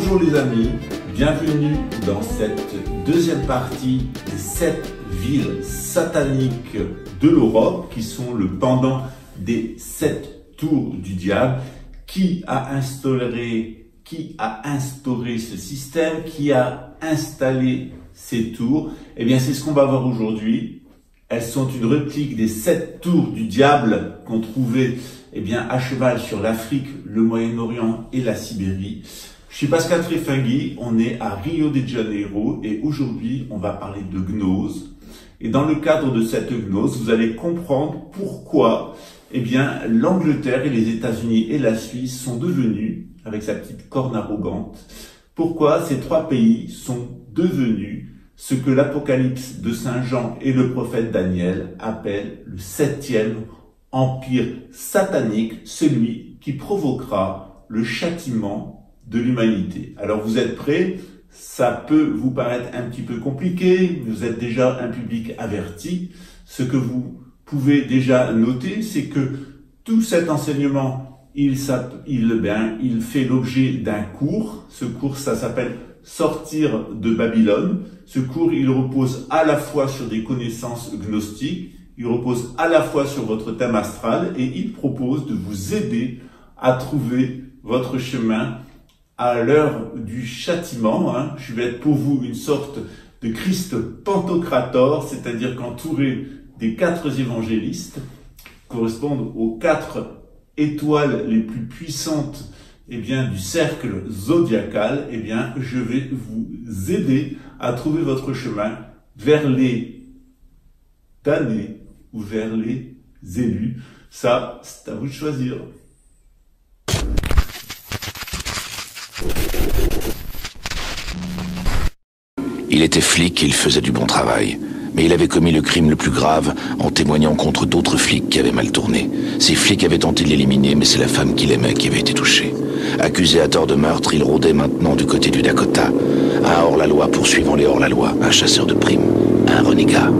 Bonjour les amis, bienvenue dans cette deuxième partie des 7 villes sataniques de l'Europe qui sont le pendant des 7 tours du diable. Qui a instauré ce système, qui a installé ces tours? Eh bien c'est ce qu'on va voir aujourd'hui. Elles sont une réplique des 7 tours du diable qu'on trouvait à cheval sur l'Afrique, le Moyen-Orient et la Sibérie. Je suis Pascal Trefingui, on est à Rio de Janeiro et aujourd'hui on va parler de gnose. Et dans le cadre de cette gnose, vous allez comprendre pourquoi l'Angleterre et les États-Unis et la Suisse sont devenus, avec sa petite corne arrogante, pourquoi ces 3 pays sont devenus ce que l'Apocalypse de Saint Jean et le prophète Daniel appellent le 7e empire satanique, celui qui provoquera le châtiment de l'humanité. Alors vous êtes prêts? Ça peut vous paraître un petit peu compliqué, vous êtes déjà un public averti. Ce que vous pouvez déjà noter, c'est que tout cet enseignement, il fait l'objet d'un cours. Ce cours, ça s'appelle Sortir de Babylone. Ce cours, il repose à la fois sur des connaissances gnostiques, il repose à la fois sur votre thème astral et il propose de vous aider à trouver votre chemin à l'heure du châtiment. Je vais être pour vous une sorte de Christ Pantocrator, c'est-à-dire qu'entouré des 4 évangélistes, correspondent aux 4 étoiles les plus puissantes du cercle zodiacal. Je vais vous aider à trouver votre chemin vers les damnés ou vers les élus. Ça, c'est à vous de choisir. Il était flic et il faisait du bon travail. Mais il avait commis le crime le plus grave en témoignant contre d'autres flics qui avaient mal tourné. Ces flics avaient tenté de l'éliminer, mais c'est la femme qu'il aimait qui avait été touchée. Accusé à tort de meurtre, il rôdait maintenant du côté du Dakota. Un hors-la-loi poursuivant les hors-la-loi, un chasseur de primes, un renégat.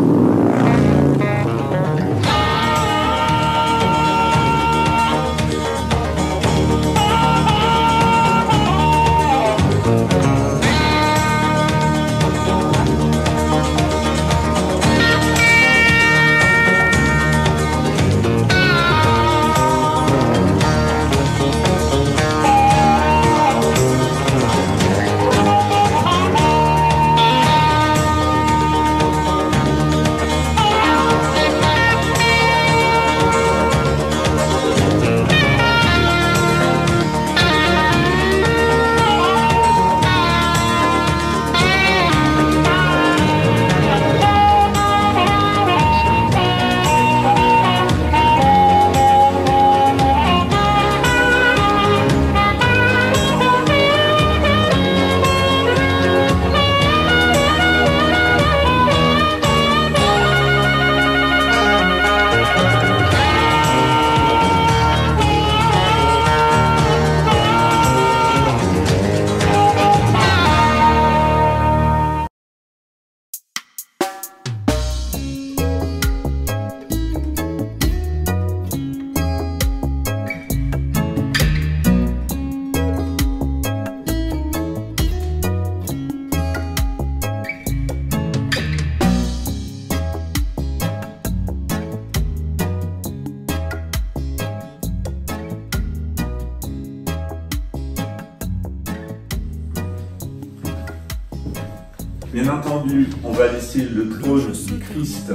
Bien entendu, on va laisser le trône du Christ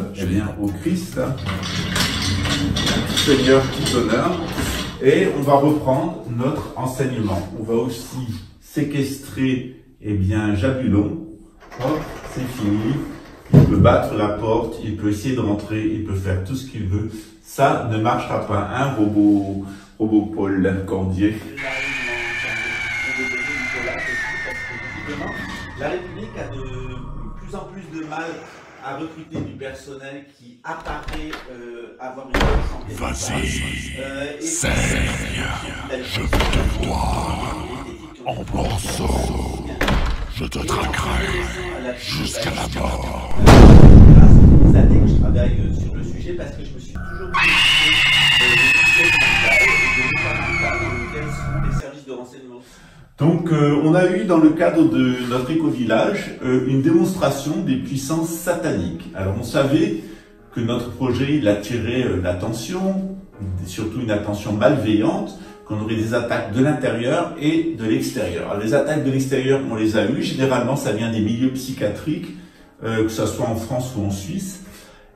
au Christ, Seigneur tout honneur, et on va reprendre notre enseignement. On va aussi séquestrer Jabulon. Hop, c'est fini. Il peut battre la porte, il peut essayer de rentrer, il peut faire tout ce qu'il veut. Ça ne marchera pas. Un robot Paul Cordier. La République a de plus en plus de mal à recruter du personnel qui apparaît avoir une bonne santé. Vas-y, Seigneur, je veux te voir en morceaux. Je te traquerai jusqu'à la mort. Ça fait des années que je travaille sur le sujet parce que je me suis toujours posé des questions dans lesquelles sont les services de renseignement. Donc, on a eu dans le cadre de notre éco-village une démonstration des puissances sataniques. Alors, on savait que notre projet, il attirait l'attention, surtout une attention malveillante, qu'on aurait des attaques de l'intérieur et de l'extérieur. Alors, les attaques de l'extérieur, on les a eues. Généralement, ça vient des milieux psychiatriques, que ce soit en France ou en Suisse.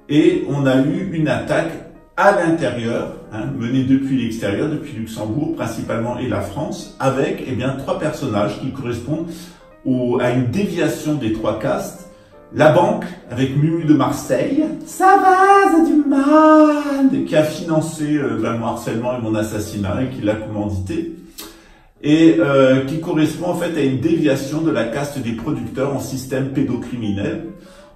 Et on a eu une attaque à l'intérieur, menée depuis l'extérieur, depuis Luxembourg principalement et la France, avec 3 personnages qui correspondent à une déviation des 3 castes. La banque, avec Mumu de Marseille, ça va, c'est du mal, qui a financé mon harcèlement et mon assassinat et qui l'a commandité. Et qui correspond en fait à une déviation de la caste des producteurs en système pédocriminel.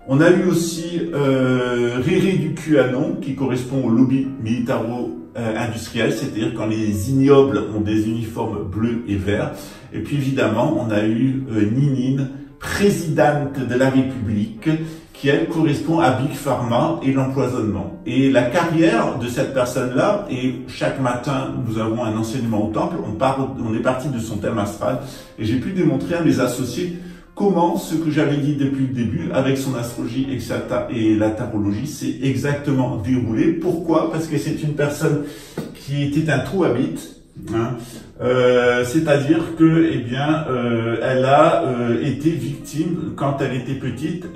On a eu aussi Réré du QAnon, qui correspond au lobby militaro-industriel, c'est-à-dire quand les ignobles ont des uniformes bleus et verts. Et puis évidemment, on a eu Ninine, présidente de la République, qui elle correspond à Big Pharma et l'empoisonnement. Et la carrière de cette personne-là, et chaque matin nous avons un enseignement au temple, on est parti de son thème astral, et j'ai pu démontrer à mes associés comment ce que j'avais dit depuis le début avec son astrologie et la tarologie s'est exactement déroulé. Pourquoi? Parce que c'est une personne qui était un trou à bite, c'est-à-dire que elle a été victime quand elle était petite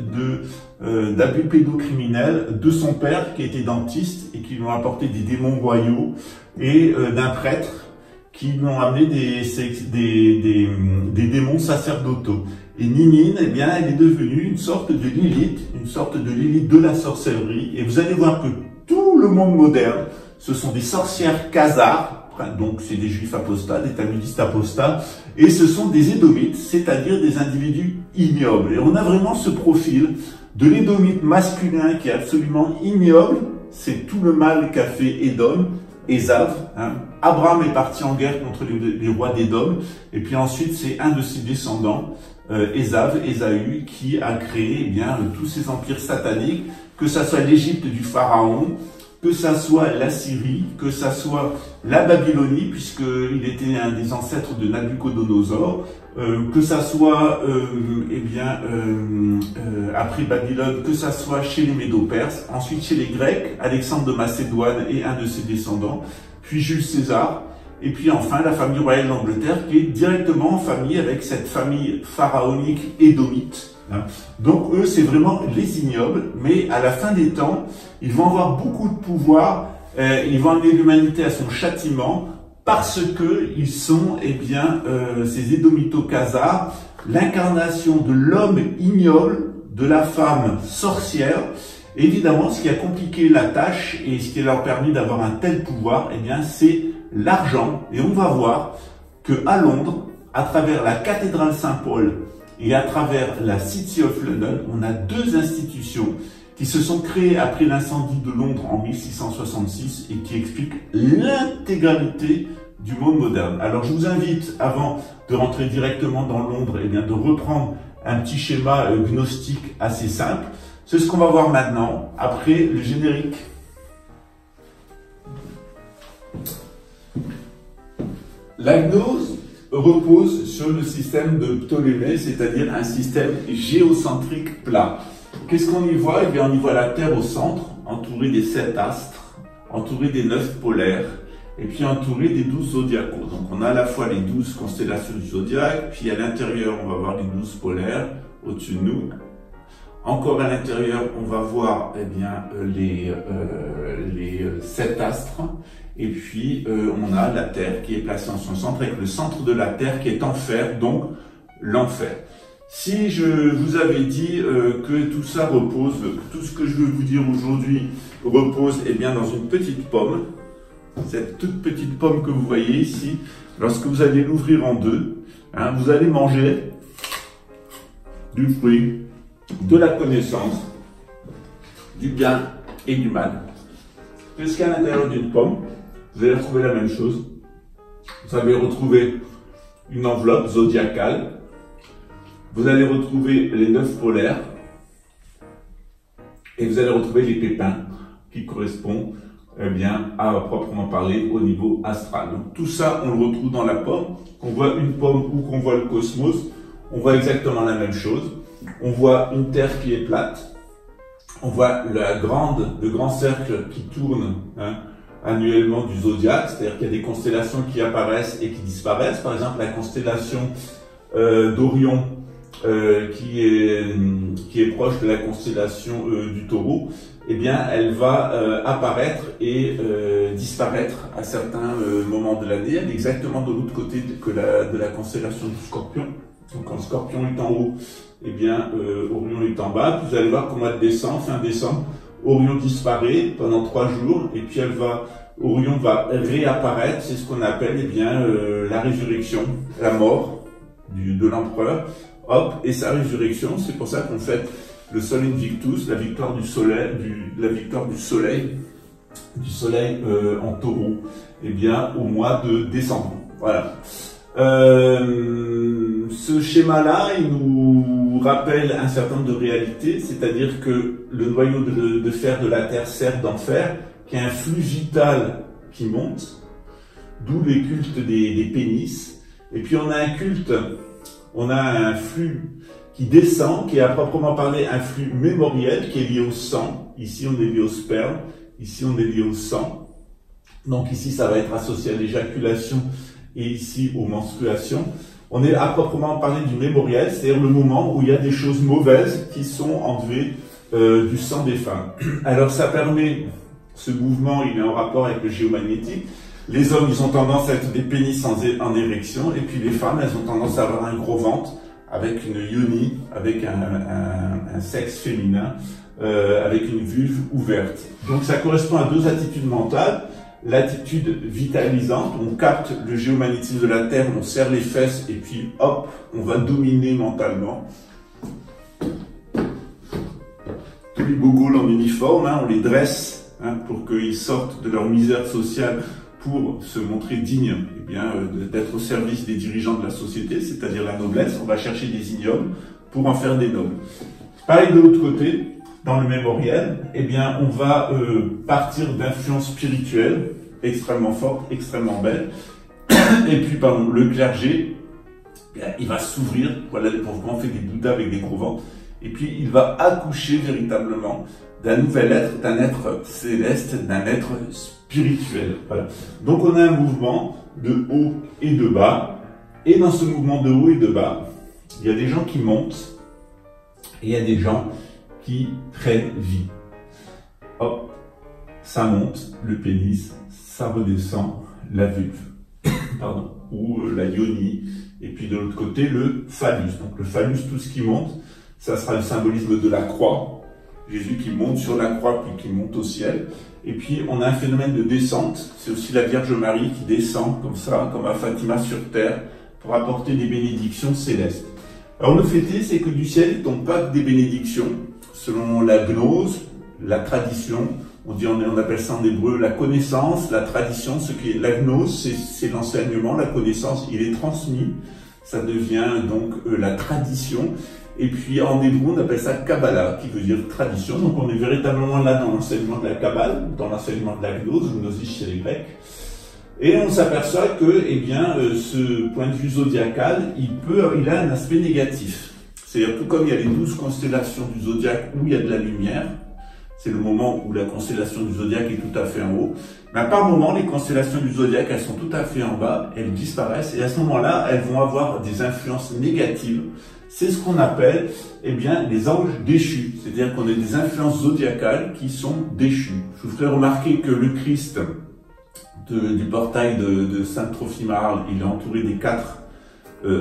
d'abus pédocriminels de son père qui était dentiste et qui lui ont apporté des démons royaux et d'un prêtre qui lui ont amené des démons sacerdotaux. Et Ninine, elle est devenue une sorte de Lilith de la sorcellerie. Et vous allez voir que tout le monde moderne, ce sont des sorcières khazars, donc c'est des juifs apostats, des talmudistes apostats, et ce sont des édomites, c'est-à-dire des individus ignobles. Et on a vraiment ce profil de l'édomite masculin qui est absolument ignoble, c'est tout le mal qu'a fait Édom, Ésav. Abraham est parti en guerre contre les rois d'Édom, et puis ensuite c'est un de ses descendants, Ésaü, qui a créé tous ces empires sataniques, que ça soit l'Égypte du pharaon, que ça soit la Syrie, que ça soit la Babylonie, puisqu'il était un des ancêtres de Nabucodonosor, que ça soit après Babylone, que ça soit chez les Médo-Perses, ensuite chez les Grecs, Alexandre de Macédoine et un de ses descendants, puis Jules César, et puis enfin la famille royale d'Angleterre qui est directement en famille avec cette famille pharaonique édomite. Donc eux, c'est vraiment les ignobles, mais à la fin des temps, ils vont avoir beaucoup de pouvoir, ils vont amener l'humanité à son châtiment, parce que ils sont, ces édomito-khazars, l'incarnation de l'homme ignoble, de la femme sorcière. Évidemment, ce qui a compliqué la tâche et ce qui leur a permis d'avoir un tel pouvoir, c'est l'argent. Et on va voir que à Londres, à travers la cathédrale Saint-Paul et à travers la City of London, on a 2 institutions qui se sont créées après l'incendie de Londres en 1666 et qui expliquent l'intégralité du monde moderne. Alors je vous invite, avant de rentrer directement dans Londres, de reprendre un petit schéma gnostique assez simple. C'est ce qu'on va voir maintenant, après le générique. La gnose repose sur le système de Ptolémée, c'est-à-dire un système géocentrique plat. Qu'est-ce qu'on y voit? On y voit la Terre au centre, entourée des 7 astres, entourée des 9 polaires, et puis entourée des 12 zodiacaux. Donc on a à la fois les 12 constellations du zodiaque, puis à l'intérieur on va voir les 12 polaires au-dessus de nous. Encore à l'intérieur, on va voir les 7 astres. Et puis, on a la Terre qui est placée en son centre, avec le centre de la Terre qui est Enfer, donc l'enfer. Si je vous avais dit que tout ça repose, que tout ce que je veux vous dire aujourd'hui repose dans une petite pomme, cette toute petite pomme que vous voyez ici, lorsque vous allez l'ouvrir en 2, vous allez manger du fruit, de la connaissance, du bien et du mal. Qu'est-ce qu'il y a à l'intérieur d'une pomme? Vous allez retrouver la même chose. Vous allez retrouver une enveloppe zodiacale. Vous allez retrouver les 9 polaires. Et vous allez retrouver les pépins qui correspondent eh bien, à proprement parler au niveau astral. Donc tout ça, on le retrouve dans la pomme. Qu'on voit une pomme ou qu'on voit le cosmos, on voit exactement la même chose. On voit une Terre qui est plate. On voit le grand cercle qui tourne annuellement du zodiaque, c'est-à-dire qu'il y a des constellations qui apparaissent et qui disparaissent. Par exemple, la constellation d'Orion, qui est proche de la constellation du Taureau, eh bien, elle va apparaître et disparaître à certains moments de l'année. Elle est exactement de l'autre côté de la constellation du Scorpion. Donc, quand le Scorpion est en haut, eh bien, Orion est en bas. Puis vous allez voir qu'au mois de décembre, fin décembre, Orion disparaît pendant 3 jours, et puis Orion va réapparaître. C'est ce qu'on appelle, eh bien, la résurrection, la mort de l'empereur. Hop, et sa résurrection, c'est pour ça qu'on fête le Sol Invictus, la victoire du soleil en Taureau, eh bien, au mois de décembre. Voilà. Ce schéma-là, il nous rappelle un certain nombre de réalités, c'est-à-dire que le noyau de fer de la Terre sert d'enfer, qui a un flux vital qui monte, d'où les cultes des pénis. Et puis on a un flux qui descend, qui est à proprement parler un flux mémoriel qui est lié au sang. Ici, on est lié au sperme. Ici, on est lié au sang. Donc ici, ça va être associé à l'éjaculation et ici aux menstruations. On est à proprement parler du mémoriel, c'est-à-dire le moment où il y a des choses mauvaises qui sont enlevées du sang des femmes. Alors ça permet, ce mouvement, il est en rapport avec le géomagnétique. Les hommes, ils ont tendance à être des pénis en érection, et puis les femmes, elles ont tendance à avoir un gros ventre, avec une yoni, avec un sexe féminin, avec une vulve ouverte. Donc ça correspond à 2 attitudes mentales. L'attitude vitalisante, on capte le géomagnétisme de la Terre, on serre les fesses, et puis hop, on va dominer mentalement. Tous les bogols en uniforme, on les dresse pour qu'ils sortent de leur misère sociale, pour se montrer digne, eh bien, d'être au service des dirigeants de la société, c'est-à-dire la noblesse. On va chercher des ignobles pour en faire des nobles. Pareil de l'autre côté, dans le mémoriel, eh bien, on va partir d'influences spirituelles extrêmement fortes, extrêmement belles. Et puis, pardon, le clergé, eh bien, il va s'ouvrir. Voilà, les pauvres, on fait des bouddhas avec des gros ventres. Et puis, il va accoucher véritablement d'un nouvel être, d'un être céleste, d'un être spirituel. Voilà. Donc on a un mouvement de haut et de bas, et dans ce mouvement de haut et de bas, il y a des gens qui montent, et il y a des gens qui prennent vie. Hop, ça monte, le pénis, ça redescend, la vulve, pardon, ou la yoni, et puis de l'autre côté, le phallus. Donc le phallus, tout ce qui monte, ça sera le symbolisme de la croix, Jésus qui monte sur la croix, puis qui monte au ciel. Et puis, on a un phénomène de descente. C'est aussi la Vierge Marie qui descend comme ça, comme à Fatima sur terre, pour apporter des bénédictions célestes. Alors, le fait est, c'est que du ciel, il ne tombe pas des bénédictions. Selon la gnose, la tradition, on appelle ça en hébreu la connaissance, la tradition. La gnose, c'est l'enseignement, la connaissance, il est transmis. Ça devient donc la tradition. Et puis en hébreu, on appelle ça Kabbalah, qui veut dire tradition. Donc on est véritablement là dans l'enseignement de la Kabbale, dans l'enseignement de la gnose, gnosis chez les Grecs. Et on s'aperçoit que, eh bien, ce point de vue zodiacal, il a un aspect négatif. C'est-à-dire, tout comme il y a les 12 constellations du zodiaque où il y a de la lumière, c'est le moment où la constellation du zodiaque est tout à fait en haut. Mais par moment, les constellations du zodiaque, elles sont tout à fait en bas, elles disparaissent, et à ce moment-là, elles vont avoir des influences négatives. C'est ce qu'on appelle, eh bien, les anges déchus. C'est-à-dire qu'on a des influences zodiacales qui sont déchues. Je vous ferai remarquer que le Christ du portail de Sainte Trophime-Arles, il est entouré des 4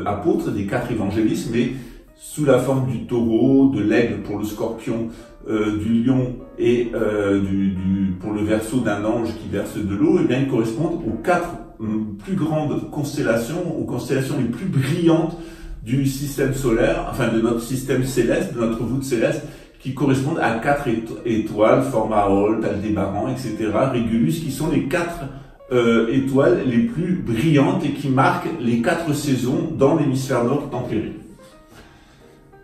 apôtres, des 4 évangélistes, mais sous la forme du taureau, de l'aigle pour le scorpion, du lion et pour le verseau d'un ange qui verse de l'eau, eh bien, ils correspondent aux 4 plus grandes constellations, aux constellations les plus brillantes du système solaire, enfin de notre système céleste, de notre voûte céleste, qui correspondent à 4 étoiles, Formaol, Aldébaran, etc., Régulus, qui sont les 4 étoiles les plus brillantes et qui marquent les 4 saisons dans l'hémisphère nord tempéré.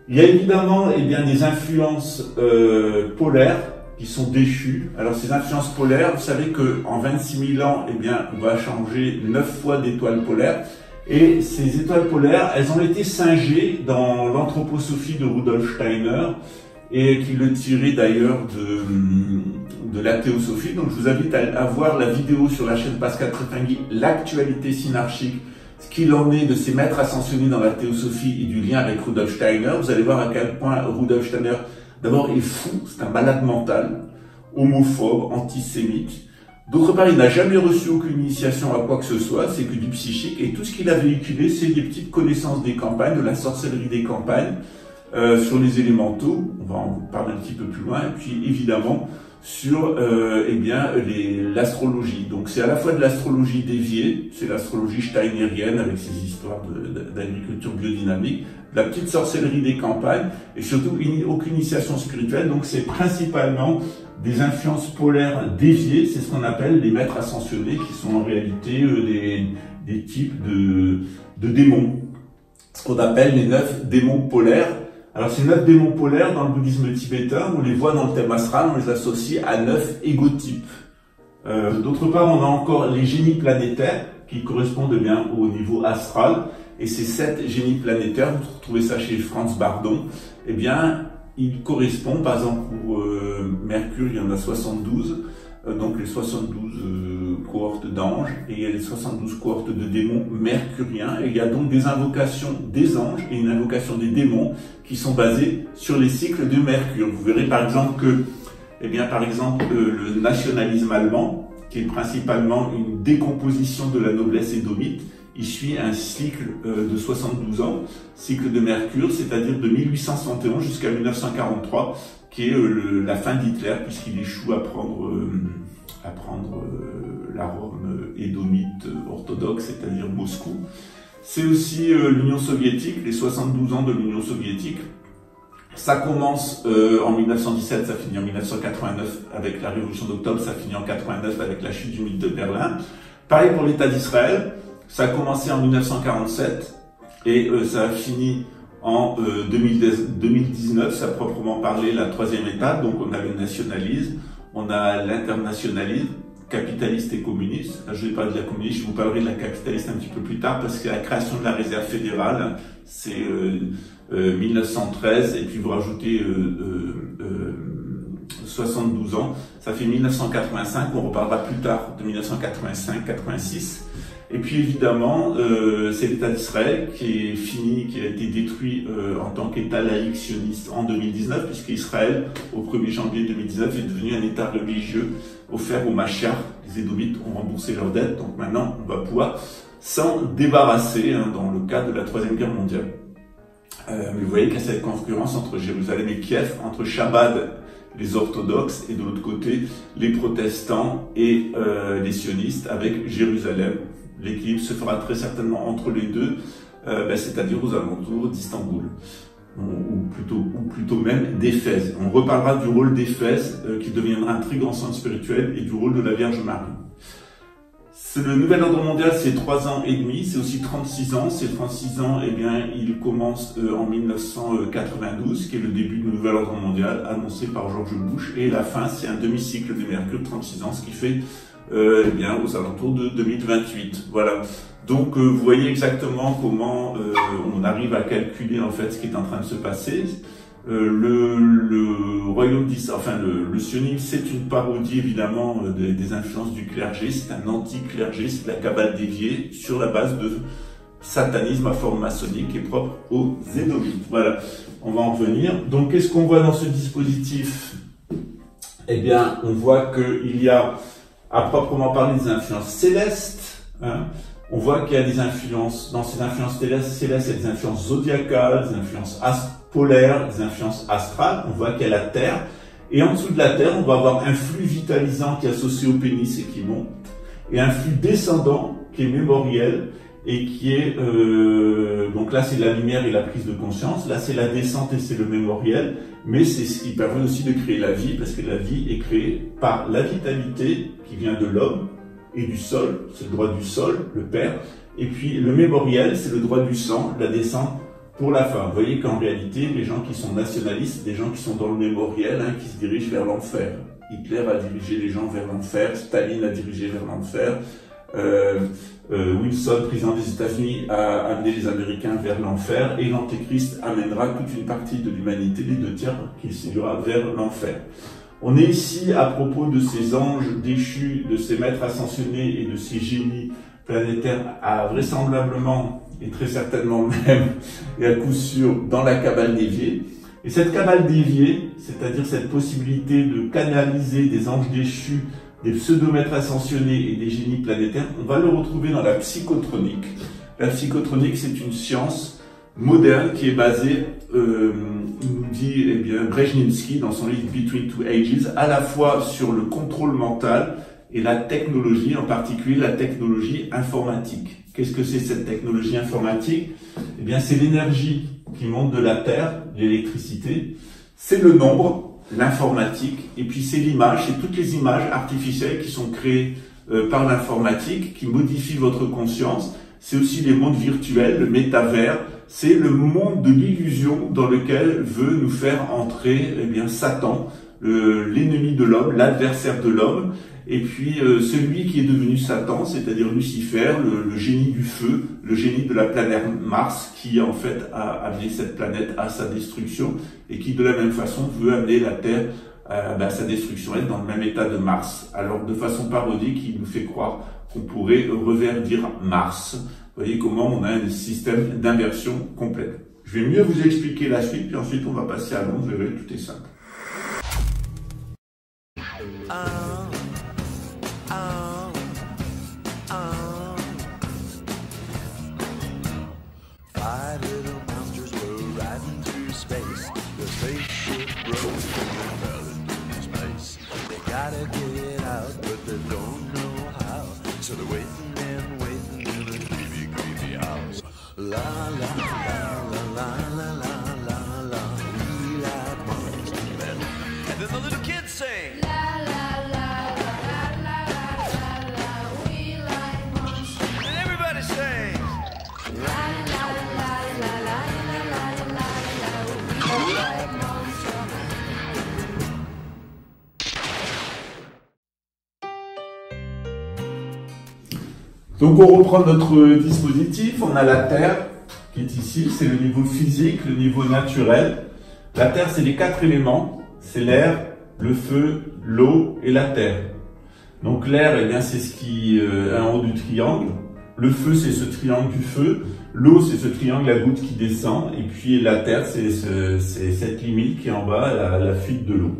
Il y a évidemment, eh bien, des influences polaires qui sont déchues. Alors ces influences polaires, vous savez qu'en 26 000 ans, eh bien, on va changer 9 fois d'étoiles polaires. Et ces étoiles polaires, elles ont été singées dans l'anthroposophie de Rudolf Steiner, et qui le tirait d'ailleurs de la théosophie. Donc je vous invite à voir la vidéo sur la chaîne Pascal Trétinguy, l'actualité synarchique, ce qu'il en est de ces maîtres ascensionnés dans la théosophie et du lien avec Rudolf Steiner. Vous allez voir à quel point Rudolf Steiner, d'abord, est fou, c'est un malade mental, homophobe, antisémite. D'autre part, il n'a jamais reçu aucune initiation à quoi que ce soit, c'est que du psychique, et tout ce qu'il a véhiculé, c'est des petites connaissances des campagnes, de la sorcellerie des campagnes, sur les élémentaux, on va en parler un petit peu plus loin, et puis évidemment sur eh bien l'astrologie. Donc c'est à la fois de l'astrologie déviée, c'est l'astrologie steinérienne avec ses histoires d'agriculture biodynamique, de la petite sorcellerie des campagnes, et surtout aucune initiation spirituelle. Donc c'est principalement des influences polaires déviées, c'est ce qu'on appelle les maîtres ascensionnés, qui sont en réalité des types de démons, ce qu'on appelle les 9 démons polaires. Alors ces 9 démons polaires dans le bouddhisme tibétain, on les voit dans le thème astral, on les associe à 9 égotypes. D'autre part, on a encore les génies planétaires qui correspondent bien au niveau astral, et ces 7 génies planétaires, vous retrouvez ça chez Franz Bardon, eh bien ils correspondent, par exemple pour Mercure, il y en a 72, donc les 72 cohortes d'anges, et il y a les 72 cohortes de démons mercuriens, et il y a donc des invocations des anges et une invocation des démons qui sont basées sur les cycles de Mercure. Vous verrez par exemple que, eh bien, par exemple, le nationalisme allemand, qui est principalement une décomposition de la noblesse édomite, il suit un cycle de 72 ans, cycle de Mercure, c'est-à-dire de 1871 jusqu'à 1943, qui est la fin d'Hitler, puisqu'il échoue à prendre la Rome édomite orthodoxe, c'est-à-dire Moscou. C'est aussi l'Union soviétique, les 72 ans de l'Union soviétique. Ça commence en 1917, ça finit en 1989 avec la Révolution d'octobre, ça finit en 89 avec la chute du mythe de Berlin. Pareil pour l'État d'Israël, ça a commencé en 1947 et ça a fini en 2019, ça a proprement parlé la 3e étape. Donc on a le nationalisme, on a l'internationalisme, capitaliste et communiste. Là, je vais parler de la communiste, je vous parlerai de la capitaliste un petit peu plus tard, parce que la création de la réserve fédérale, c'est 1913, et puis vous rajoutez 72 ans, ça fait 1985, on reparlera plus tard de 1985-86. Et puis évidemment, c'est l'État d'Israël qui est fini, qui a été détruit en tant qu'État laïque sioniste en 2019, puisqu'Israël, au 1er janvier 2019, est devenu un État religieux offert aux Mashiach. Les Édomites ont remboursé leurs dettes, donc maintenant on va pouvoir s'en débarrasser dans le cadre de la 3e guerre mondiale. Mais vous voyez qu'il y a cette concurrence entre Jérusalem et Kiev, entre Chabad, les orthodoxes, et de l'autre côté, les protestants et les sionistes avec Jérusalem. L'équilibre se fera très certainement entre les deux, c'est-à-dire aux alentours d'Istanbul, ou plutôt même d'Éphèse. On reparlera du rôle d'Éphèse, qui deviendra un très grand centre spirituel, et du rôle de la Vierge Marie. Le nouvel ordre mondial, c'est 3 ans et demi, c'est aussi 36 ans. Ces 36 ans, eh bien, il commence en 1992, qui est le début du nouvel ordre mondial, annoncé par George Bush, et la fin, c'est un demi-cycle de Mercure, 36 ans, ce qui fait eh bien, aux alentours de 2028. Voilà. Donc, vous voyez exactement comment on arrive à calculer en fait ce qui est en train de se passer. Le royaume d'Israël, enfin le sionisme, c'est une parodie évidemment des influences du clergé, c'est un anti-clergé, c'est de la cabale déviée sur la base de satanisme à forme maçonnique qui est propre aux Édomites. Voilà, on va en revenir. Donc qu'est-ce qu'on voit dans ce dispositif? Eh bien, on voit qu'il y a, à proprement parler, des influences célestes, hein. On voit qu'il y a des influences, dans ces influences célestes, il y a des influences zodiacales, des influences polaires, des influences astrales. On voit qu'il y a la Terre. Et en dessous de la Terre, on va avoir un flux vitalisant qui est associé au pénis et qui monte. Et un flux descendant qui est mémoriel et qui est... donc là, c'est la lumière et la prise de conscience. Là, c'est la descente et c'est le mémoriel. Mais c'est ce qui permet aussi de créer la vie, parce que la vie est créée par la vitalité qui vient de l'homme et du sol, c'est le droit du sol, le Père, et puis le mémoriel, c'est le droit du sang, la descente pour la fin. Vous voyez qu'en réalité, les gens qui sont nationalistes, des gens qui sont dans le mémoriel, hein, qui se dirigent vers l'enfer. Hitler a dirigé les gens vers l'enfer, Staline a dirigé vers l'enfer, Wilson, président des États-Unis, a amené les Américains vers l'enfer, et l'Antéchrist amènera toute une partie de l'humanité, les 2 tiers, qui s'ira vers l'enfer. On est ici à propos de ces anges déchus, de ces maîtres ascensionnés et de ces génies planétaires, vraisemblablement et très certainement même, et à coup sûr, dans la Kabbale déviée. Et cette Kabbale déviée, c'est-à-dire cette possibilité de canaliser des anges déchus, des pseudomètres ascensionnés et des génies planétaires, on va le retrouver dans la psychotronique. La psychotronique, c'est une science moderne qui est basée, nous dit Brzezinski dans son livre Between Two Ages, à la fois sur le contrôle mental et la technologie, en particulier la technologie informatique. Qu'est-ce que c'est cette technologie informatique? Eh bien, c'est l'énergie qui monte de la Terre, l'électricité, c'est le nombre, l'informatique, et puis c'est l'image, c'est toutes les images artificielles qui sont créées par l'informatique, qui modifient votre conscience. C'est aussi les mondes virtuels, le métavers, c'est le monde de l'illusion dans lequel veut nous faire entrer Satan, l'ennemi de l'homme, l'adversaire de l'homme, et puis celui qui est devenu Satan, c'est-à-dire Lucifer, le génie du feu, le génie de la planète Mars, qui en fait a amené cette planète à sa destruction, et qui de la même façon veut amener la Terre à sa destruction, être dans le même état de Mars. Alors de façon parodique, il nous fait croire qu'on pourrait reverdir Mars. Vous voyez comment on a un système d'inversion complète. Je vais mieux vous expliquer la suite, puis ensuite on va passer à Londres, vous verrez, tout est simple. Donc on reprend notre dispositif, on a la Terre qui est ici, c'est le niveau physique, le niveau naturel. La Terre, c'est les 4 éléments, c'est l'air, le feu, l'eau et la terre. Donc l'air, eh bien, c'est ce qui est en haut du triangle. Le feu, c'est ce triangle du feu. L'eau, c'est ce triangle, la goutte qui descend. Et puis la terre, c'est cette limite qui est en bas, la fuite de l'eau.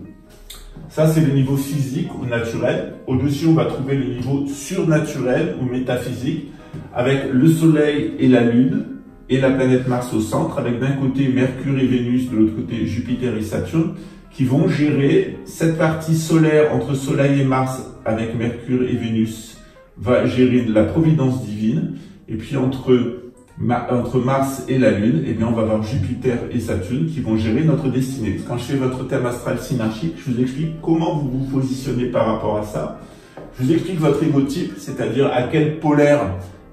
Ça, c'est le niveau physique ou naturel. Au-dessus, on va trouver le niveau surnaturel ou métaphysique, avec le Soleil et la Lune, et la planète Mars au centre, avec d'un côté Mercure et Vénus, de l'autre côté Jupiter et Saturne, qui vont gérer cette partie solaire entre Soleil et Mars, avec Mercure et Vénus, va gérer de la providence divine. Et puis entre Mars et la Lune, eh bien, on va avoir Jupiter et Saturne qui vont gérer notre destinée. Quand je fais votre thème astral synarchique, je vous explique comment vous vous positionnez par rapport à ça. Je vous explique votre égotype, c'est-à-dire à quel polaire,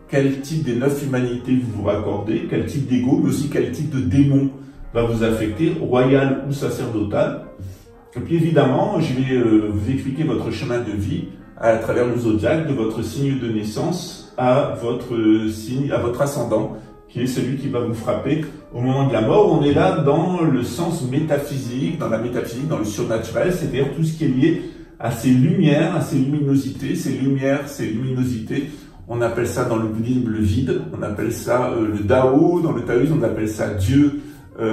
quel type des 9 humanités vous vous raccordez, quel type d'ego, mais aussi quel type de démon va vous affecter, royal ou sacerdotal. Et puis évidemment, je vais vous expliquer votre chemin de vie à travers le zodiaque, de votre signe de naissance à votre signe, à votre ascendant, qui est celui qui va vous frapper au moment de la mort. On est là dans le sens métaphysique, dans la métaphysique, dans le surnaturel, c'est-à-dire tout ce qui est lié à ces lumières, à ces luminosités, ces lumières, ces luminosités. On appelle ça dans le bouddhisme le vide, on appelle ça le Dao, dans le taoïsme on appelle ça Dieu, dans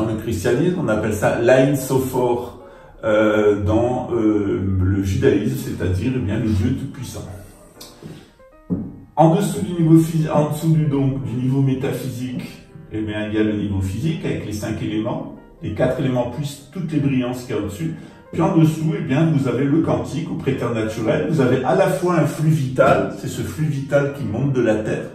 le christianisme on appelle ça l'Ain Sophor, dans le judaïsme, c'est-à-dire eh bien le Dieu tout-puissant. En dessous du niveau physique, en dessous du niveau métaphysique, eh bien, il y a le niveau physique avec les 5 éléments, les 4 éléments plus toutes les brillances qu'il y a au-dessus. Puis en dessous, eh bien, vous avez le quantique ou préternaturel. Vous avez à la fois un flux vital, c'est ce flux vital qui monte de la Terre.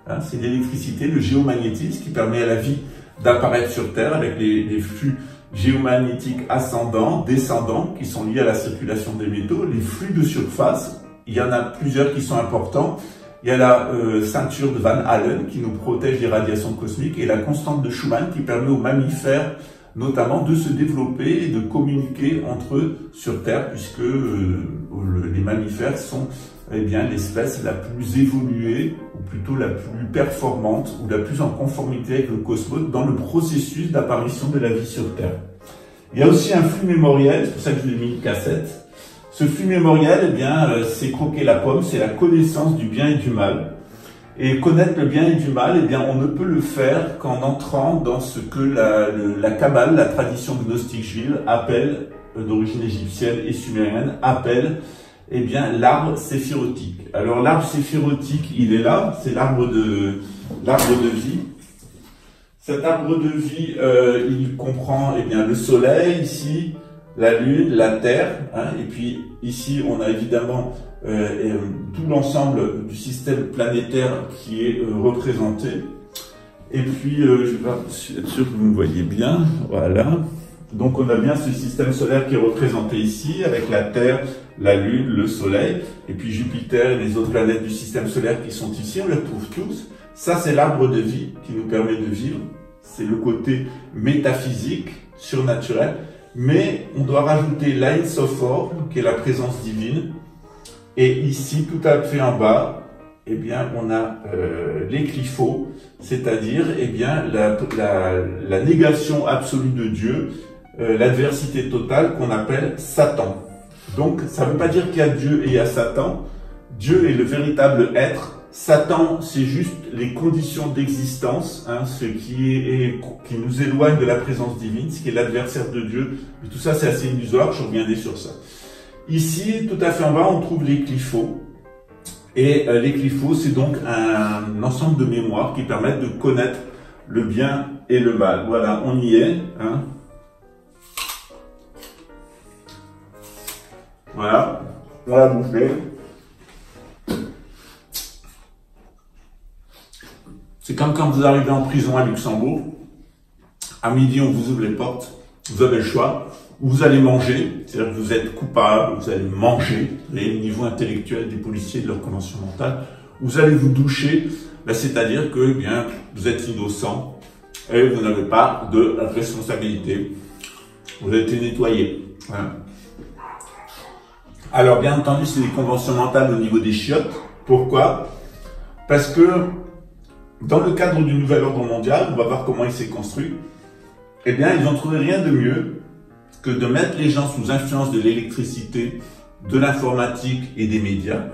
Hein, c'est l'électricité, le géomagnétisme qui permet à la vie d'apparaître sur Terre avec les flux géomagnétiques ascendants, descendants, qui sont liés à la circulation des métaux, les flux de surface. Il y en a plusieurs qui sont importants. Il y a la ceinture de Van Allen qui nous protège des radiations cosmiques et la constante de Schumann qui permet aux mammifères notamment de se développer et de communiquer entre eux sur Terre, puisque les mammifères sont l'espèce la plus évoluée, ou plutôt la plus performante, ou la plus en conformité avec le cosmos dans le processus d'apparition de la vie sur Terre. Il y a aussi un flux mémoriel, c'est pour ça que je l'ai mis une cassette. Ce flux mémoriel, c'est croquer la pomme, c'est la connaissance du bien et du mal. Et connaître le bien et du mal, on ne peut le faire qu'en entrant dans ce que la Kabbale, la tradition gnostique juive, appelle, d'origine égyptienne et sumérienne, appelle l'arbre séphirotique. Alors l'arbre séphirotique, il est là, c'est l'arbre de vie. Cet arbre de vie, il comprend le soleil ici, la lune, la terre, et puis ici on a évidemment tout l'ensemble du système planétaire qui est représenté. Et puis je vais être sûr que vous me voyez bien, voilà. Donc on a bien ce système solaire qui est représenté ici, avec la Terre, la Lune, le Soleil, et puis Jupiter et les autres planètes du système solaire qui sont ici, on les retrouve tous. Ça c'est l'arbre de vie qui nous permet de vivre, c'est le côté métaphysique, surnaturel, mais on doit rajouter l'Ain Sophor, qui est la présence divine, et ici tout à fait en bas, on a l'éclipho, c'est-à-dire la négation absolue de Dieu, l'adversité totale qu'on appelle Satan. Donc ça ne veut pas dire qu'il y a Dieu et il y a Satan. Dieu est le véritable être. Satan, c'est juste les conditions d'existence, ce qui nous éloigne de la présence divine, ce qui est l'adversaire de Dieu. Mais tout ça, c'est assez illusoire, je reviendrai sur ça. Ici, tout à fait en bas, on trouve l'éclipho. Et l'éclipho, c'est donc un ensemble de mémoires qui permettent de connaître le bien et le mal. Voilà, on y est. Voilà, on l'a bouffé. C'est comme quand vous arrivez en prison à Luxembourg. À midi, on vous ouvre les portes. Vous avez le choix. Vous allez manger, c'est-à-dire que vous êtes coupable, vous allez manger, les niveaux intellectuels des policiers de leur convention mentale. Vous allez vous doucher, c'est-à-dire que vous êtes innocent et vous n'avez pas de responsabilité. Vous avez été nettoyé. Voilà. Alors bien entendu, c'est des conventions mentales au niveau des chiottes. Pourquoi? Parce que dans le cadre du nouvel ordre mondial, on va voir comment il s'est construit, ils n'ont trouvé rien de mieux que de mettre les gens sous influence de l'électricité, de l'informatique et des médias.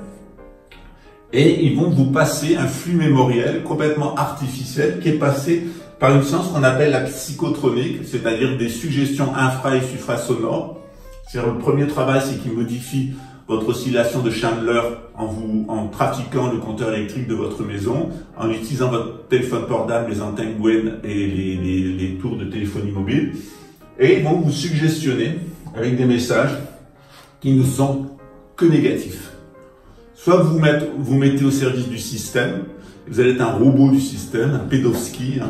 Et ils vont vous passer un flux mémoriel complètement artificiel qui est passé par une science qu'on appelle la psychotronique, c'est-à-dire des suggestions infra- et suprasonores. Le premier travail, c'est qu'il modifie votre oscillation de Chandler en trafiquant le compteur électrique de votre maison, en utilisant votre téléphone portable, les antennes Gwen et les tours de téléphonie mobile. Et ils vont vous suggestionner avec des messages qui ne sont que négatifs. Soit vous mettez au service du système, vous allez être un robot du système, un pédovski,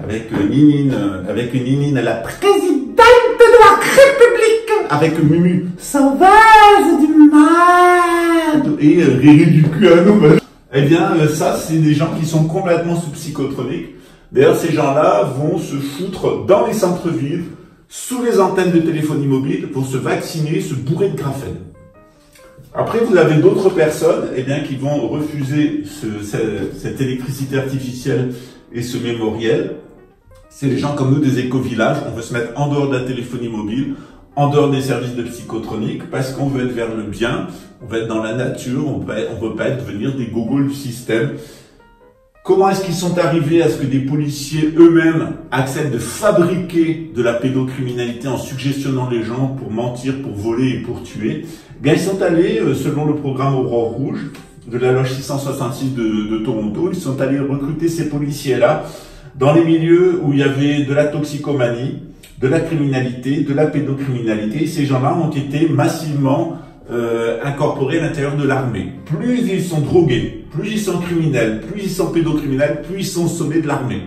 avec une Ninine à la présidente de la République, avec Mumu, sauvage du mal, et Riri du cul à nous. Ça, c'est des gens qui sont complètement sous psychotronique. D'ailleurs, ces gens-là vont se foutre dans les centres-villes, sous les antennes de téléphonie mobile, pour se vacciner, se bourrer de graphène. Après, vous avez d'autres personnes qui vont refuser cette électricité artificielle et ce mémoriel. C'est les gens comme nous des éco-villages. On veut se mettre en dehors de la téléphonie mobile, en dehors des services de psychotronique, parce qu'on veut être vers le bien, on veut être dans la nature, on veut pas devenir des gogoles du système. Comment est-ce qu'ils sont arrivés à ce que des policiers eux-mêmes acceptent de fabriquer de la pédocriminalité en suggestionnant les gens pour mentir, pour voler et pour tuer? Ils sont allés, selon le programme Aurore Rouge de la loge 666 de Toronto, ils sont allés recruter ces policiers-là dans les milieux où il y avait de la toxicomanie, de la criminalité, de la pédocriminalité. Et ces gens-là ont été massivement incorporés à l'intérieur de l'armée. Plus ils sont drogués, plus ils sont criminels, plus ils sont pédocriminels, plus ils sont au sommet de l'armée.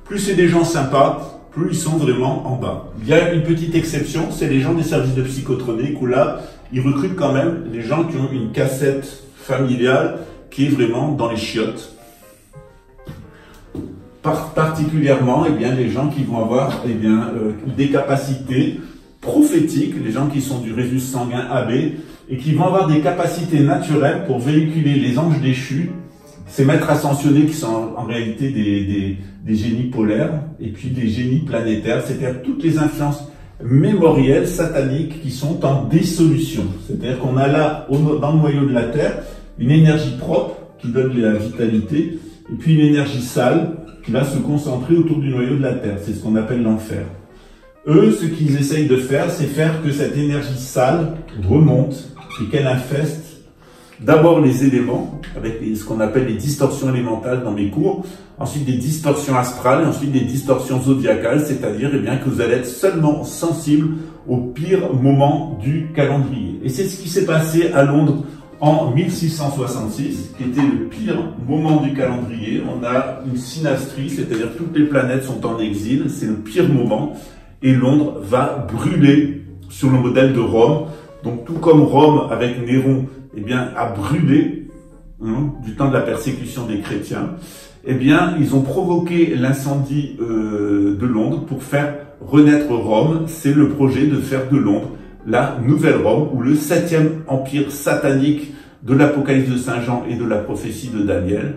Plus c'est des gens sympas, plus ils sont vraiment en bas. Il y a une petite exception, c'est les gens des services de psychotronique où là, ils recrutent quand même les gens qui ont une cassette familiale qui est vraiment dans les chiottes. Particulièrement, eh bien, les gens qui vont avoir des capacités prophétiques, les gens qui sont du rhésus sanguin AB, et qui vont avoir des capacités naturelles pour véhiculer les anges déchus, ces maîtres ascensionnés qui sont en réalité des génies polaires, et puis des génies planétaires, c'est-à-dire toutes les influences mémorielles, sataniques, qui sont en dissolution. C'est-à-dire qu'on a là, dans le noyau de la Terre, une énergie propre, qui donne de la vitalité, et puis une énergie sale, qui va se concentrer autour du noyau de la Terre. C'est ce qu'on appelle l'enfer. Eux, ce qu'ils essayent de faire, c'est faire que cette énergie sale remonte et qu'elle infeste d'abord les éléments, avec ce qu'on appelle les distorsions élémentales dans mes cours, ensuite des distorsions astrales, et ensuite des distorsions zodiacales, c'est-à-dire eh bien, que vous allez être seulement sensible au pire moment du calendrier. Et c'est ce qui s'est passé à Londres en 1666, qui était le pire moment du calendrier. On a une synastrie, c'est-à-dire toutes les planètes sont en exil, c'est le pire moment, et Londres va brûler sur le modèle de Rome. Donc tout comme Rome avec Néron eh bien, a brûlé du temps de la persécution des chrétiens, eh bien ils ont provoqué l'incendie de Londres pour faire renaître Rome. C'est le projet de faire de Londres la nouvelle Rome, ou le 7e empire satanique de l'Apocalypse de Saint Jean et de la prophétie de Daniel.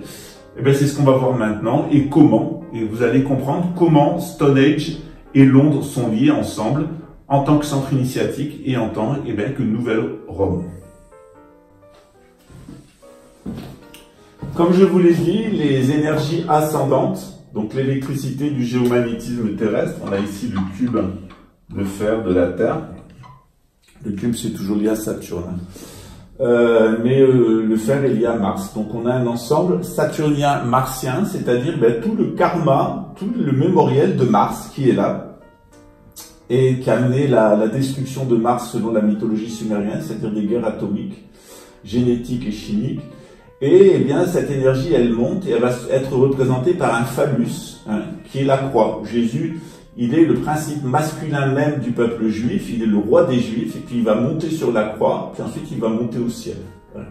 Eh bien, c'est ce qu'on va voir maintenant, et comment, et vous allez comprendre comment Stone Age et Londres sont liés ensemble, en tant que centre initiatique et en tant eh bien, que nouvelle Rome. Comme je vous l'ai dit, les énergies ascendantes, donc l'électricité du géomagnétisme terrestre, on a ici le cube de fer de la Terre. Le cube, c'est toujours lié à Saturne. Mais le fer est lié à Mars. Donc on a un ensemble saturnien-martien, c'est-à-dire tout le karma, tout le mémoriel de Mars qui est là, et qui a amené la destruction de Mars selon la mythologie sumérienne, c'est-à-dire des guerres atomiques, génétiques et chimiques. Et eh bien, cette énergie, elle monte et elle va être représentée par un phallus, qui est la croix. Jésus, il est le principe masculin même du peuple juif, il est le roi des juifs, et puis il va monter sur la croix, puis ensuite il va monter au ciel. Voilà.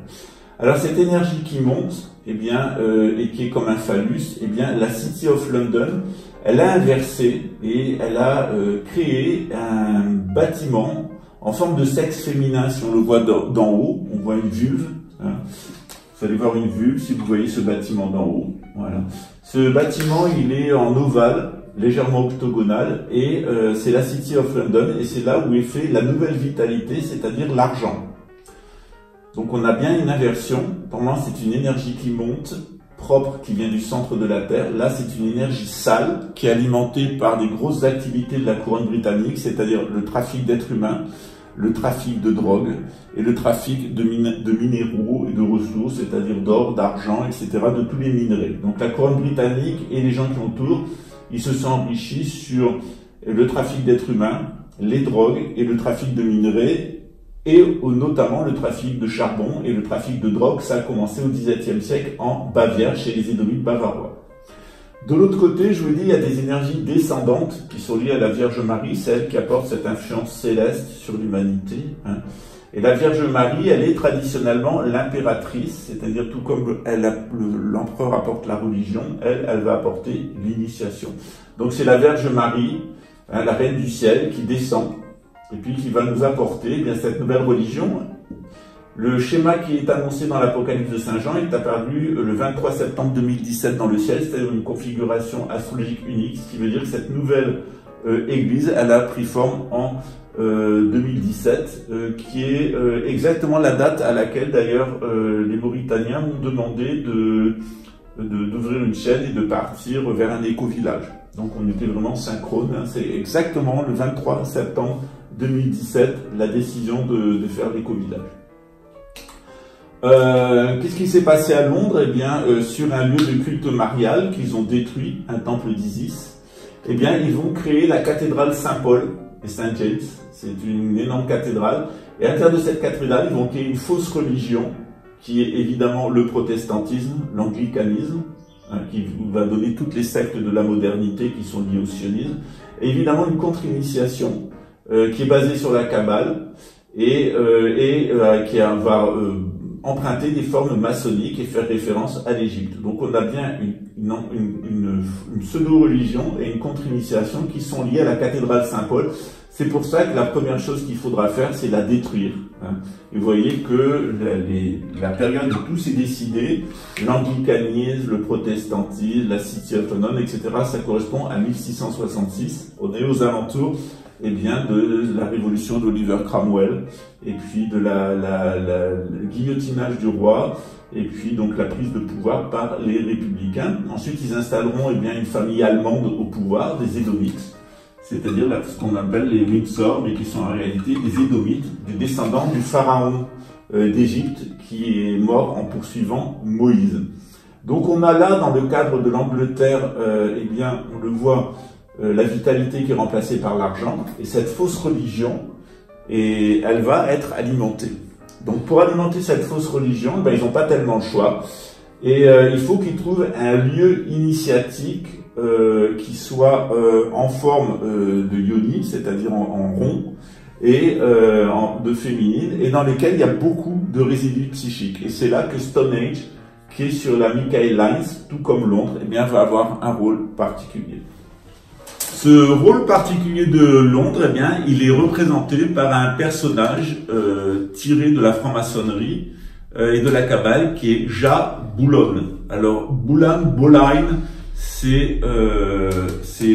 Alors cette énergie qui monte, eh bien, et qui est comme un phallus, eh bien, la City of London, elle a inversé et elle a créé un bâtiment en forme de sexe féminin. Si on le voit d'en haut, on voit une vulve. Vous allez voir une vulve si vous voyez ce bâtiment d'en haut. Voilà. Ce bâtiment, il est en ovale, légèrement octogonal, et c'est la City of London, et c'est là où est fait la nouvelle vitalité, c'est-à-dire l'argent. Donc on a bien une inversion. Pour moi, c'est une énergie qui monte, propre, qui vient du centre de la Terre. Là, c'est une énergie sale, qui est alimentée par des grosses activités de la couronne britannique, c'est-à-dire le trafic d'êtres humains, le trafic de drogue, et le trafic de minéraux et de ressources, c'est-à-dire d'or, d'argent, etc., de tous les minerais. Donc la couronne britannique et les gens qui entourent, ils se sont enrichis sur le trafic d'êtres humains, les drogues et le trafic de minerais, et notamment le trafic de charbon et le trafic de drogue. Ça a commencé au XVIIe siècle en Bavière, chez les Édomites bavarois. De l'autre côté, je vous dis, il y a des énergies descendantes qui sont liées à la Vierge Marie, celle qui apporte cette influence céleste sur l'humanité. Et la Vierge Marie, elle est traditionnellement l'impératrice, c'est-à-dire tout comme l'empereur apporte la religion, elle va apporter l'initiation. Donc c'est la Vierge Marie, la reine du ciel, qui descend, et puis qui va nous apporter eh bien, cette nouvelle religion. Le schéma qui est annoncé dans l'Apocalypse de Saint Jean est apparu le 23 septembre 2017 dans le ciel, c'est-à-dire une configuration astrologique unique, ce qui veut dire que cette nouvelle église, elle a pris forme en 2017, qui est exactement la date à laquelle d'ailleurs les Mauritaniens m'ont demandé d'ouvrir une chaîne et de partir vers un éco-village. Donc on était vraiment synchrone, c'est exactement le 23 septembre 2017 la décision de faire l'éco-village. Qu'est-ce qui s'est passé à Londres? Eh bien, sur un lieu de culte marial qu'ils ont détruit, un temple d'Isis, eh bien, ils vont créer la cathédrale Saint-Paul et Saint-James. C'est une énorme cathédrale. Et à l'intérieur de cette cathédrale, ils vont créer une fausse religion, qui est évidemment le protestantisme, l'anglicanisme, qui va donner toutes les sectes de la modernité qui sont liées au sionisme. Et évidemment, une contre-initiation, qui est basée sur la Kabbale, et qui va emprunter des formes maçonniques et faire référence à l'Égypte. Donc on a bien une pseudo-religion et une contre-initiation qui sont liées à la cathédrale Saint-Paul. C'est pour ça que la première chose qu'il faudra faire, c'est la détruire. Et vous voyez que la période où tout s'est décidé, l'anglicanisme, le protestantisme, la cité autonome, etc., ça correspond à 1666. On est aux alentours de la révolution d'Oliver Cromwell, et puis de le guillotinage du roi, et puis donc la prise de pouvoir par les républicains. Ensuite, ils installeront une famille allemande au pouvoir, des Édomites, c'est-à-dire ce qu'on appelle les Windsor, mais qui sont en réalité des Édomites, des descendants du pharaon d'Égypte qui est mort en poursuivant Moïse. Donc on a là, dans le cadre de l'Angleterre, on le voit, la vitalité qui est remplacée par l'argent, et cette fausse religion, et elle va être alimentée. Donc pour alimenter cette fausse religion, ils n'ont pas tellement le choix, et il faut qu'ils trouvent un lieu initiatique qui soit en forme de yoni, c'est-à-dire en rond, et de féminine, et dans lequel il y a beaucoup de résidus psychiques. Et c'est là que Stonehenge, qui est sur la Michael Lines, tout comme Londres, va avoir un rôle particulier. Ce rôle particulier de Londres, il est représenté par un personnage tiré de la franc-maçonnerie et de la Kabbale, qui est Jah Bulon. Alors, Bolain, c'est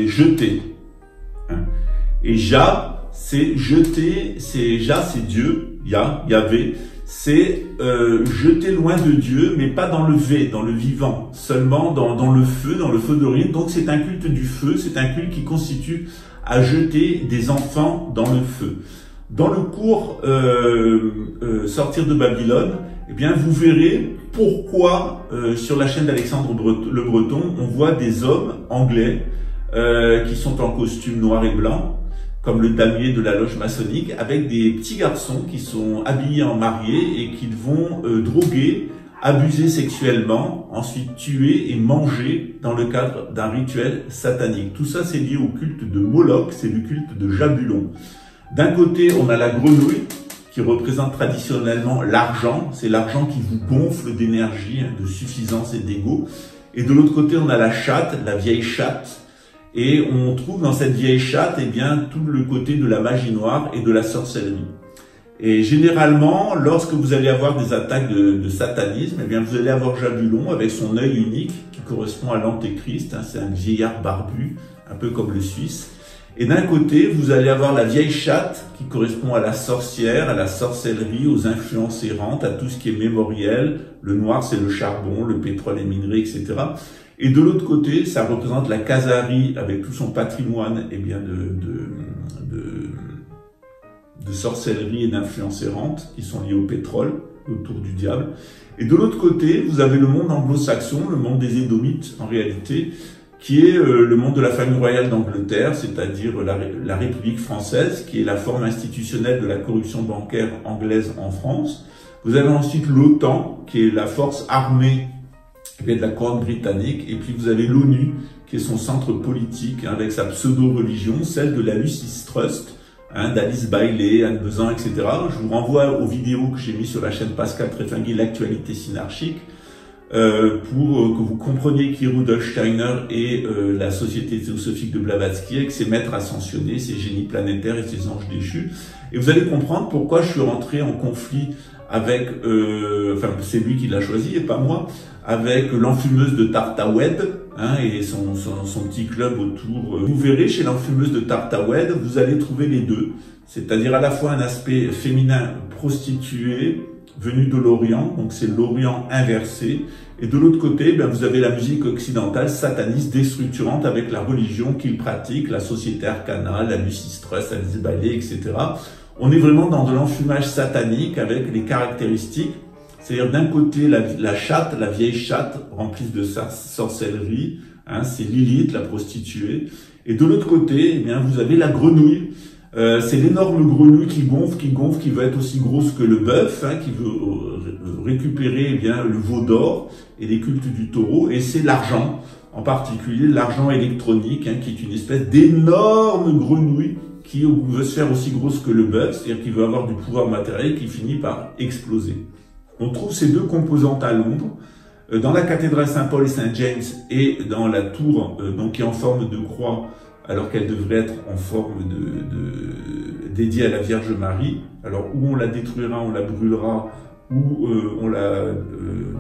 jeter. Et Jah, c'est jeter, Jah, c'est Dieu, Yahvé, c'est jeter loin de Dieu, mais pas dans le V, dans le vivant, seulement dans le feu d'origine. Donc c'est un culte du feu, c'est un culte qui consiste à jeter des enfants dans le feu. Dans le cours Sortir de Babylone, vous verrez pourquoi sur la chaîne d'Alexandre le Breton, on voit des hommes anglais qui sont en costume noir et blanc, comme le damier de la loge maçonnique, avec des petits garçons qui sont habillés en mariés et qui vont droguer, abuser sexuellement, ensuite tuer et manger dans le cadre d'un rituel satanique. Tout ça, c'est lié au culte de Moloch, c'est le culte de Jabulon. D'un côté, on a la grenouille, qui représente traditionnellement l'argent, c'est l'argent qui vous gonfle d'énergie, de suffisance et d'ego. Et de l'autre côté, on a la chatte, la vieille chatte, et on trouve dans cette vieille chatte tout le côté de la magie noire et de la sorcellerie. Et généralement, lorsque vous allez avoir des attaques de satanisme, vous allez avoir Jabulon avec son œil unique qui correspond à l'antéchrist, c'est un vieillard barbu, un peu comme le Suisse. Et d'un côté, vous allez avoir la vieille chatte qui correspond à la sorcière, à la sorcellerie, aux influences errantes, à tout ce qui est mémoriel. Le noir, c'est le charbon, le pétrole et minerais, etc. Et de l'autre côté, ça représente la Khazari avec tout son patrimoine de sorcellerie et d'influences errantes qui sont liées au pétrole, autour du diable. Et de l'autre côté, vous avez le monde anglo-saxon, le monde des Édomites en réalité, qui est le monde de la famille royale d'Angleterre, c'est-à-dire la République française, qui est la forme institutionnelle de la corruption bancaire anglaise en France. Vous avez ensuite l'OTAN, qui est la force armée de la couronne britannique, et puis vous avez l'ONU, qui est son centre politique, avec sa pseudo-religion, celle de la Lucis Trust, d'Alice Bailey, Anne Besant, etc. Je vous renvoie aux vidéos que j'ai mises sur la chaîne Pascal Tréfinguet, l'actualité synarchique, pour que vous compreniez qui est Rudolf Steiner et la société théosophique de Blavatsky avec ses maîtres ascensionnés, ses génies planétaires et ses anges déchus. Et vous allez comprendre pourquoi je suis rentré en conflit avec, c'est lui qui l'a choisi et pas moi, avec l'enfumeuse de Tartawed et son petit club autour. Vous verrez, chez l'enfumeuse de Tartawed, vous allez trouver les deux, c'est-à-dire à la fois un aspect féminin prostitué, venu de l'Orient, donc c'est l'Orient inversé, et de l'autre côté, vous avez la musique occidentale sataniste déstructurante avec la religion qu'il pratique, la société arcana, la Lucis Trust, Alice Bailey, etc. On est vraiment dans de l'enfumage satanique avec les caractéristiques, c'est-à-dire d'un côté la chatte, la vieille chatte remplie de sorcellerie, c'est Lilith, la prostituée, et de l'autre côté, vous avez la grenouille. C'est l'énorme grenouille qui gonfle, qui veut être aussi grosse que le bœuf, qui veut récupérer le veau d'or et les cultes du taureau, et c'est l'argent, en particulier l'argent électronique, qui est une espèce d'énorme grenouille qui veut se faire aussi grosse que le bœuf, c'est-à-dire qui veut avoir du pouvoir matériel qui finit par exploser. On trouve ces deux composantes à Londres, dans la cathédrale Saint-Paul et Saint-James et dans la tour donc qui est en forme de croix, alors qu'elle devrait être en forme dédiée à la Vierge Marie. Alors où on la détruira, on la brûlera, ou on la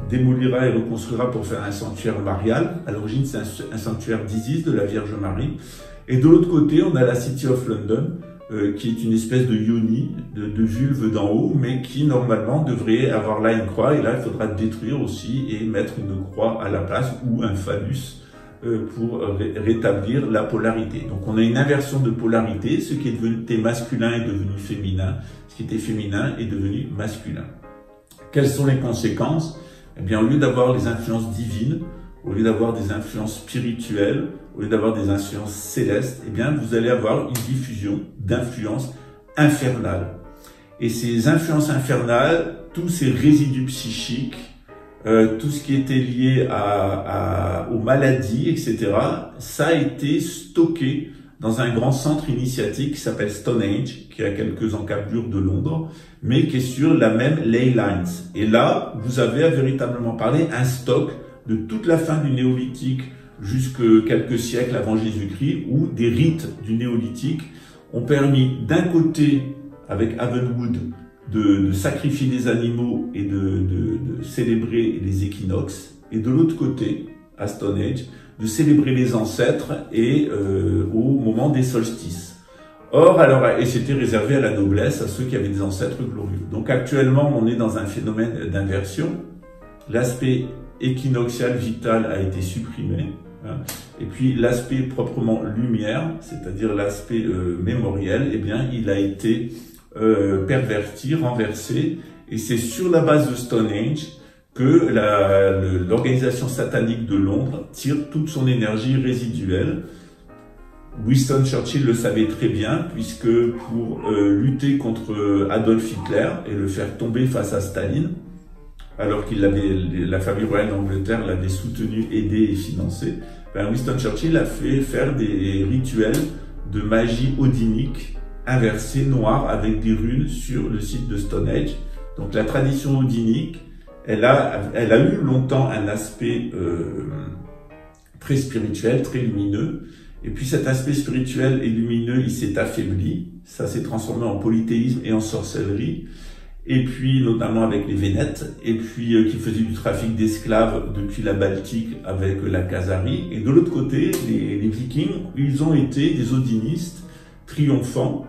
démolira et reconstruira pour faire un sanctuaire marial. À l'origine, c'est un sanctuaire d'Isis, de la Vierge Marie. Et de l'autre côté, on a la City of London, qui est une espèce de yoni, de vulve d'en haut, mais qui normalement devrait avoir là une croix. Et là, il faudra détruire aussi et mettre une croix à la place, ou un phallus, pour rétablir la polarité. Donc on a une inversion de polarité, ce qui était masculin est devenu féminin, ce qui était féminin est devenu masculin. Quelles sont les conséquences? Eh bien, au lieu d'avoir les influences divines, au lieu d'avoir des influences spirituelles, au lieu d'avoir des influences célestes, eh bien, vous allez avoir une diffusion d'influences infernales. Et ces influences infernales, tous ces résidus psychiques, tout ce qui était lié aux maladies, etc., ça a été stocké dans un grand centre initiatique qui s'appelle Stonehenge, qui est à quelques encablures de Londres, mais qui est sur la même ley lines. Et là, vous avez à véritablement parler un stock de toute la fin du néolithique jusqu'à quelques siècles avant Jésus-Christ, où des rites du néolithique ont permis d'un côté, avec Avonwood, de sacrifier des animaux et de célébrer les équinoxes, et de l'autre côté, à Stonehenge, de célébrer les ancêtres et au moment des solstices. Or, alors, et c'était réservé à la noblesse, à ceux qui avaient des ancêtres glorieux. Donc actuellement, on est dans un phénomène d'inversion. L'aspect équinoxial vital a été supprimé, hein, et puis l'aspect proprement lumière, c'est-à-dire l'aspect mémoriel, eh bien, il a été perverti, renversé, et c'est sur la base de Stonehenge que l'organisation satanique de Londres tire toute son énergie résiduelle. Winston Churchill le savait très bien, puisque pour lutter contre Adolf Hitler et le faire tomber face à Staline, alors qu'il la famille royale d'Angleterre l'avait soutenu, aidé et financé, ben Winston Churchill a fait faire des rituels de magie odinique inversée, noire, avec des runes sur le site de Stonehenge. Donc la tradition odinique, elle a eu longtemps un aspect très spirituel, très lumineux. Et puis cet aspect spirituel et lumineux, il s'est affaibli. Ça s'est transformé en polythéisme et en sorcellerie. Et puis notamment avec les Vénètes. Et puis qui faisaient du trafic d'esclaves depuis la Baltique avec la Khazarie. Et de l'autre côté, les Vikings, ils ont été des odinistes triomphants.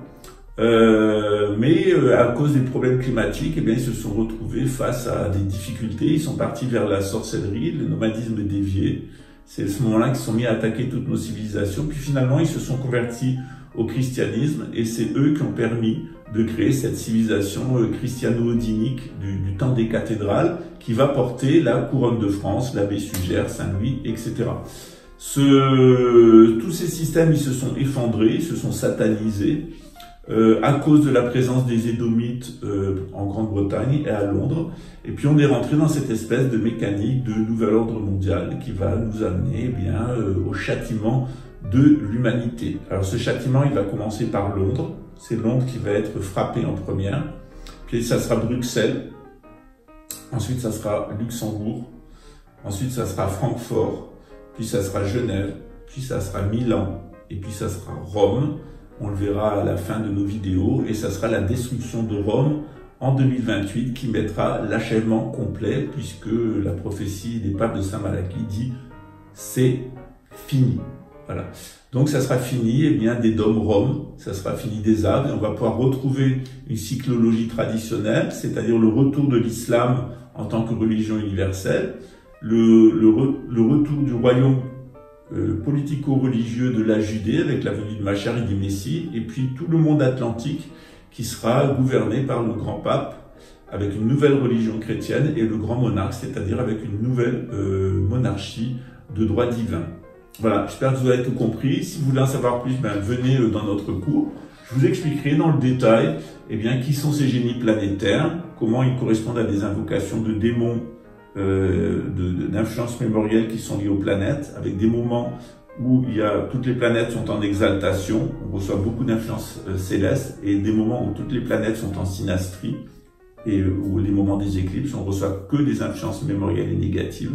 Mais à cause des problèmes climatiques, eh bien, ils se sont retrouvés face à des difficultés. Ils sont partis vers la sorcellerie, le nomadisme dévié. C'est à ce moment-là qu'ils se sont mis à attaquer toutes nos civilisations. Puis finalement, ils se sont convertis au christianisme et c'est eux qui ont permis de créer cette civilisation christiano-odinique du temps des cathédrales qui va porter la couronne de France, l'abbé Sugère, Saint-Louis, etc. Tous ces systèmes, ils se sont effondrés, ils se sont satanisés. À cause de la présence des Édomites en Grande-Bretagne et à Londres. Et puis on est rentré dans cette espèce de mécanique de nouvel ordre mondial qui va nous amener eh bien, au châtiment de l'humanité. Alors ce châtiment, il va commencer par Londres. C'est Londres qui va être frappé en première. Puis ça sera Bruxelles. Ensuite, ça sera Luxembourg. Ensuite, ça sera Francfort. Puis ça sera Genève. Puis ça sera Milan. Et puis ça sera Rome. On le verra à la fin de nos vidéos, et ça sera la destruction de Rome en 2028 qui mettra l'achèvement complet, puisque la prophétie des papes de Saint-Malachie dit « c'est fini ». Voilà. Donc ça sera fini eh bien, des dômes Rome, ça sera fini des âmes, et on va pouvoir retrouver une cyclologie traditionnelle, c'est-à-dire le retour de l'islam en tant que religion universelle, le retour du royaume politico-religieux de la Judée avec la venue de Machar et du Messie, et puis tout le monde atlantique qui sera gouverné par le grand pape avec une nouvelle religion chrétienne et le grand monarque, c'est-à-dire avec une nouvelle monarchie de droit divin. Voilà, j'espère que vous avez tout compris. Si vous voulez en savoir plus, ben, venez dans notre cours. Je vous expliquerai dans le détail eh bien, qui sont ces génies planétaires, comment ils correspondent à des invocations de démons d'influences mémorielles qui sont liées aux planètes, avec des moments où toutes les planètes sont en exaltation, on reçoit beaucoup d'influences célestes, et des moments où toutes les planètes sont en synastrie, et ou les moments des éclipses, on reçoit que des influences mémorielles et négatives.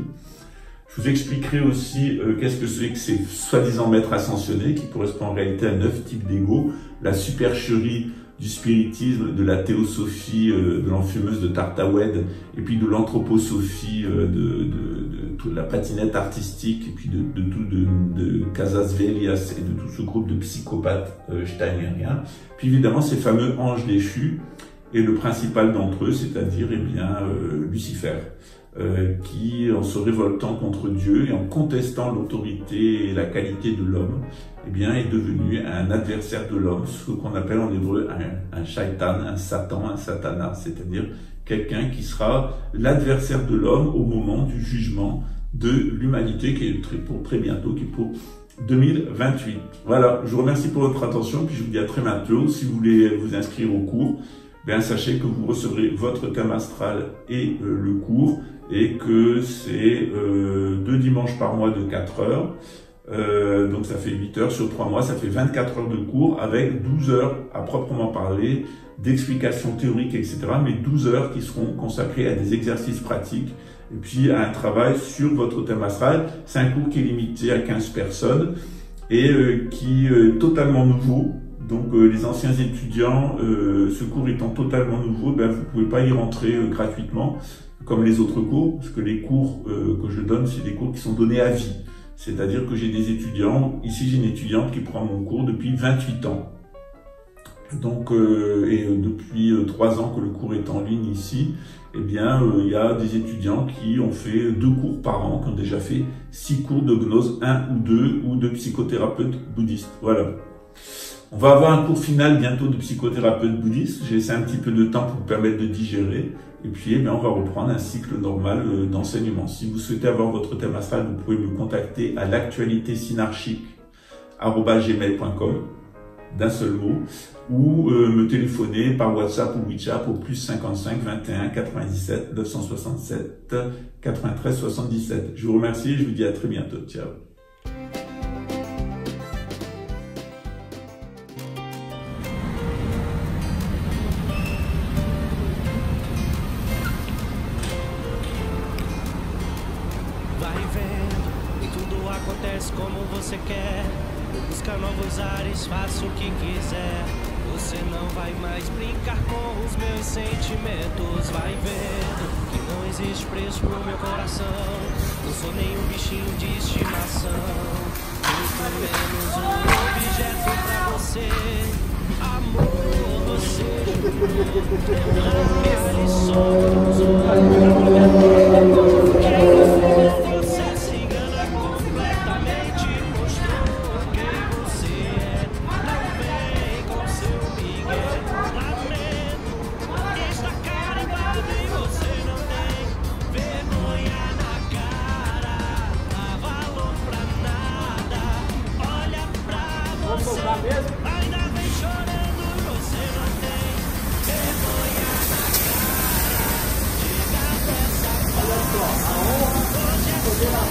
Je vous expliquerai aussi qu'est-ce que c'est que ces soi-disant maîtres ascensionnés, qui correspondent en réalité à 9 types d'ego, la supercherie du spiritisme, de la théosophie, de l'enfumeuse de Tartawed, et puis de l'anthroposophie, de la patinette artistique, et puis de Casasvelias et de tout ce groupe de psychopathes steinériens. Puis évidemment ces fameux anges déchus, et le principal d'entre eux, c'est-à-dire Lucifer, qui, en se révoltant contre Dieu et en contestant l'autorité et la qualité de l'homme, est devenu un adversaire de l'homme, ce qu'on appelle en hébreu un shaitan, un satan, un satana, c'est-à-dire quelqu'un qui sera l'adversaire de l'homme au moment du jugement de l'humanité, qui est pour très bientôt, qui est pour 2028. Voilà, je vous remercie pour votre attention, puis je vous dis à très bientôt. Si vous voulez vous inscrire au cours, sachez que vous recevrez votre thème astral et le cours, et que c'est 2 dimanches par mois de 4 heures. Donc ça fait 8 heures sur 3 mois, ça fait 24 heures de cours avec 12 heures à proprement parler d'explications théoriques, etc. Mais 12 heures qui seront consacrées à des exercices pratiques et puis à un travail sur votre thème astral. C'est un cours qui est limité à 15 personnes et qui est totalement nouveau. Donc les anciens étudiants, ce cours étant totalement nouveau, vous pouvez pas y rentrer gratuitement comme les autres cours, parce que les cours que je donne, c'est des cours qui sont donnés à vie. C'est-à-dire que j'ai des étudiants, ici j'ai une étudiante qui prend mon cours depuis 28 ans. Donc, et depuis 3 ans que le cours est en ligne ici, il y a des étudiants qui ont fait 2 cours par an, qui ont déjà fait 6 cours de gnose, 1 ou 2, ou de psychothérapeute bouddhiste. Voilà. On va avoir un cours final bientôt de psychothérapeute bouddhiste. J'ai laissé un petit peu de temps pour vous permettre de digérer. Et puis, on va reprendre un cycle normal d'enseignement. Si vous souhaitez avoir votre thème astral, vous pouvez me contacter à l'actualitésinarchique@gmail.com d'un seul mot, ou me téléphoner par WhatsApp ou WeChat au +55 21 97 967 93 77. Je vous remercie et je vous dis à très bientôt. Ciao. Como você quer, busca novos ares, faça o que quiser. Você não vai mais brincar com os meus sentimentos. Vai vendo que não existe preço pro meu coração. Não sou nenhum bichinho de estimação, muito menos um objeto pra você. Amor, você lembra somos ainda vem chorando, você não tem vergonha na cara. Chega dessa forma, hoje é